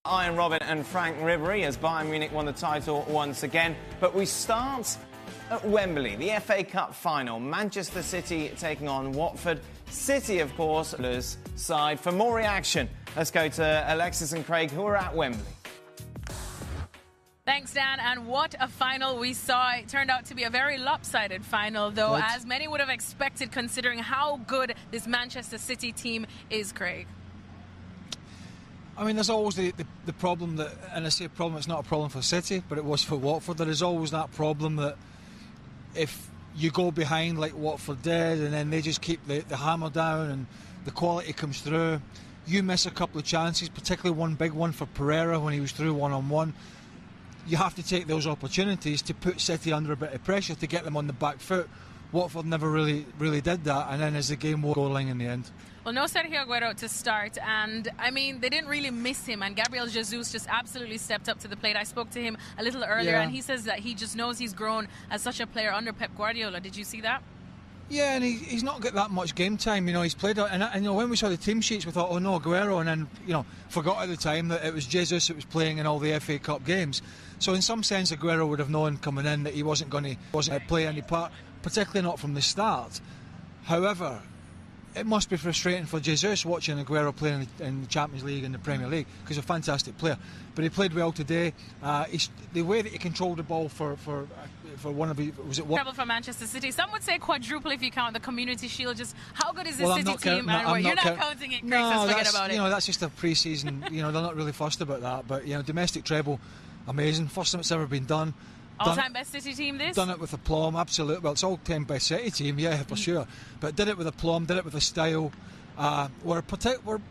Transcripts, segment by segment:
Iron Robin and Frank Ribery as Bayern Munich won the title once again. But we start at Wembley, the FA Cup final. Manchester City taking on Watford. City, of course, side. For more reaction, let's go to Alexis and Craig, who are at Wembley. Thanks, Dan. And what a final we saw. It turned out to be a very lopsided final, though, as many would have expected, considering how good this Manchester City team is, Craig. I mean, there's always the problem that, and I say problem, it's not a problem for City, but it was for Watford. There is always that problem that if you go behind like Watford did and then they just keep the hammer down and the quality comes through, you miss a couple of chances, particularly one big one for Pereira when he was through one-on-one. You have to take those opportunities to put City under a bit of pressure to get them on the back foot. Watford never really did that, and then as the game was going in the end. Well, no Sergio Aguero to start, and I mean, they didn't really miss him, and Gabriel Jesus just absolutely stepped up to the plate. I spoke to him a little earlier, and he says that he just knows he's grown as such a player under Pep Guardiola. Did you see that? Yeah, and he's not got that much game time. You know, he's played, and you know, when we saw the team sheets, we thought, oh no, Aguero, and then, you know, forgot at the time that it was Jesus that was playing in all the FA Cup games. So in some sense, Aguero would have known coming in that he wasn't going to play any part, particularly not from the start. However, it must be frustrating for Jesus watching Aguero playing in the Champions League and the Premier League, because he's a fantastic player. But he played well today. The way that he controlled the ball for one of the, was it what? Treble for Manchester City. Some would say quadruple if you count the Community Shield. Just how good is this City team? You're not counting it, Chris. No, forget about it. You know, that's just a pre-season. You know, they're not really fussed about that. But you know, domestic treble, amazing. First time it's ever been done. All-time best City team, this? Done it with aplomb, absolutely. Well, it's all-time best City team, yeah, for sure. But did it with aplomb, did it with a style. We're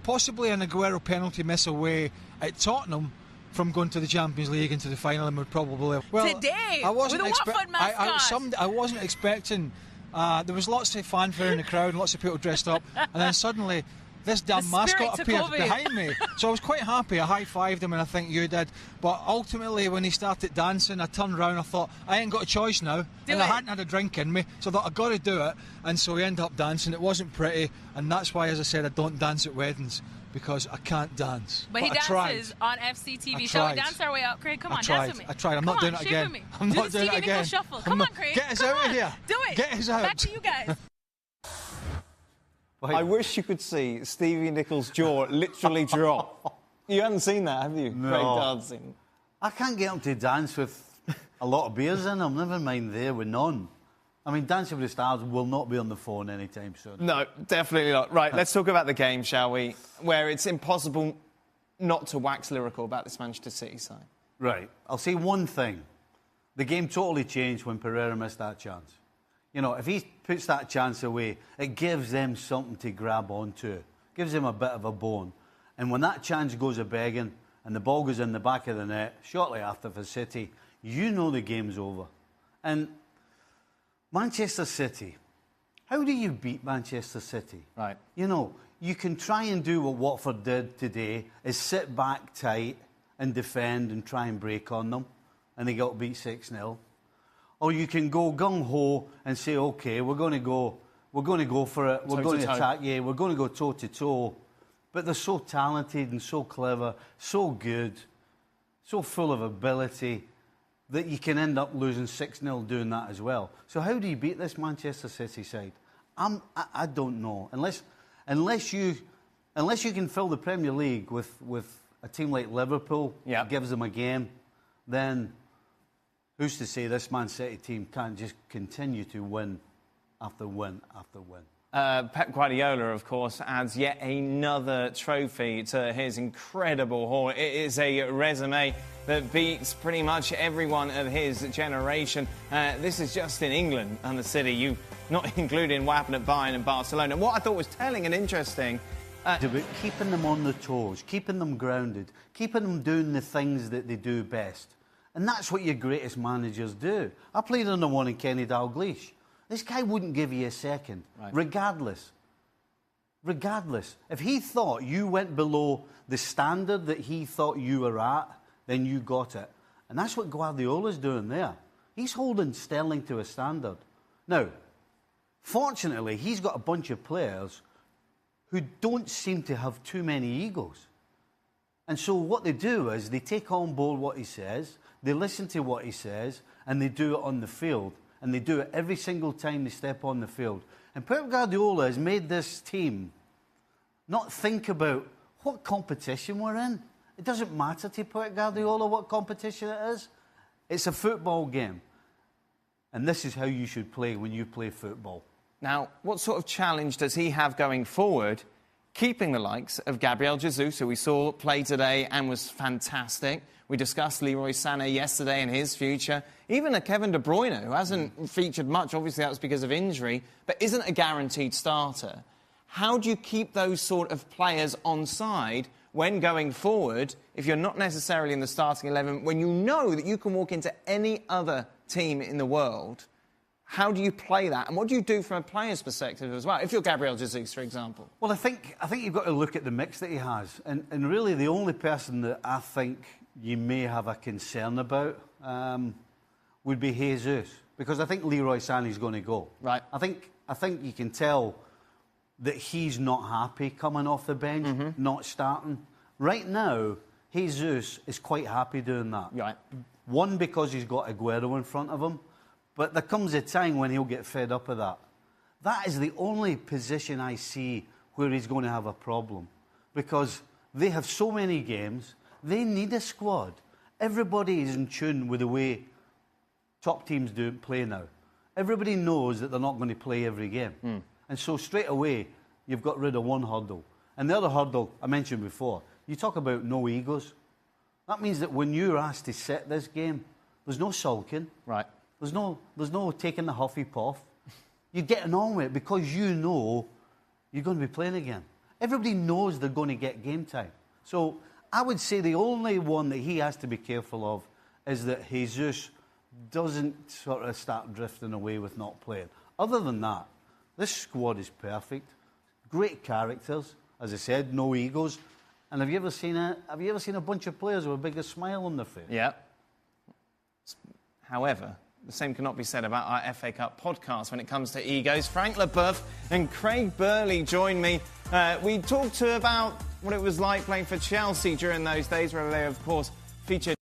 possibly an Aguero penalty miss away at Tottenham from going to the Champions League into the final, and would probably... Well, today, with a Watford mascot. I wasn't expecting... there was lots of fanfare in the crowd, lots of people dressed up, and then suddenly... this damn mascot appeared behind me. So I was quite happy. I high-fived him, and I think you did. But ultimately, when he started dancing, I turned around, I thought, I ain't got a choice now. I hadn't had a drink in me, so I thought, I've got to do it. And so he ended up dancing. It wasn't pretty, and that's why, as I said, I don't dance at weddings, because I can't dance. But he dances on FCTV. Shall we dance our way out, Craig? Come on, dance with me. I tried. I'm not doing it again. I'm not doing it again. Shuffle. Come on, Craig. Get us out of here. Do it. Get us out. Back to you guys. I wish you could see Stevie Nicholls' jaw literally drop. You haven't seen that, have you? No. Craig dancing. I can't get him to dance with a lot of beers in him, never mind there with none. I mean, Dancing with the Stars will not be on the phone anytime soon. No, definitely not. Right, let's talk about the game, shall we? Where it's impossible not to wax lyrical about this Manchester City side. Right. I'll say one thing. The game totally changed when Pereira missed that chance. You know, if he puts that chance away, it gives them something to grab onto. Gives them a bit of a bone. And when that chance goes a-begging and the ball goes in the back of the net, shortly after for City, you know the game's over. And Manchester City, how do you beat Manchester City? Right. You know, you can try and do what Watford did today, is sit back tight and defend and try and break on them, and they got beat 6-0. Or you can go gung-ho and say, OK, we're going to go for it, we're going to attack, we're going to go toe-to-toe. But they're so talented and so clever, so good, so full of ability, that you can end up losing 6-0 doing that as well. So how do you beat this Manchester City side? I don't know. Unless you can fill the Premier League with a team like Liverpool, gives them a game, then... who's to say this Man City team can't just continue to win after win after win? Pep Guardiola, of course, adds yet another trophy to his incredible haul. It is a resume that beats pretty much everyone of his generation. This is just in England and the City, you not including what happened at Bayern and Barcelona. And what I thought was telling and interesting... about keeping them on their toes, keeping them grounded, keeping them doing the things that they do best. And that's what your greatest managers do. I played under one in Kenny Dalglish. This guy wouldn't give you a second, regardless. Regardless. If he thought you went below the standard that he thought you were at, then you got it. And that's what Guardiola's doing there. He's holding Sterling to a standard. Now, fortunately, he's got a bunch of players who don't seem to have too many egos. And so what they do is they take on board what he says, they listen to what he says, and they do it on the field. And they do it every single time they step on the field. And Pep Guardiola has made this team not think about what competition we're in. It doesn't matter to Pep Guardiola what competition it is. It's a football game. And this is how you should play when you play football. Now, what sort of challenge does he have going forward, keeping the likes of Gabriel Jesus, who we saw play today and was fantastic? We discussed Leroy Sané yesterday and his future. Even a Kevin De Bruyne, who hasn't featured much, obviously that was because of injury, but isn't a guaranteed starter. How do you keep those sort of players on side when going forward, if you're not necessarily in the starting 11, when you know that you can walk into any other team in the world? How do you play that? And what do you do from a player's perspective as well, if you're Gabriel Jesus, for example? Well, I think you've got to look at the mix that he has. And really the only person that I think you may have a concern about would be Jesus. Because I think Leroy Sané's going to go. Right. I think you can tell that he's not happy coming off the bench, not starting. Right now, Jesus is quite happy doing that. Right. One, because he's got Aguero in front of him. But there comes a time when he'll get fed up of that. That is the only position I see where he's going to have a problem. Because they have so many games, they need a squad. Everybody is in tune with the way top teams play now. Everybody knows that they're not going to play every game. And so straight away, you've got rid of one hurdle. And the other hurdle, I mentioned before, you talk about no egos. That means that when you're asked to set this game, there's no sulking. Right. There's no taking the huffy puff. You're getting on with it because you know you're going to be playing again. Everybody knows they're going to get game time. So I would say the only one that he has to be careful of is that Jesus doesn't sort of start drifting away with not playing. Other than that, this squad is perfect. Great characters, as I said, no egos. And have you ever seen a bunch of players with a bigger smile on their face? Yeah. However, the same cannot be said about our FA Cup podcast when it comes to egos. Frank Leboeuf and Craig Burley join me. We talked about what it was like playing for Chelsea during those days, where they, of course, featured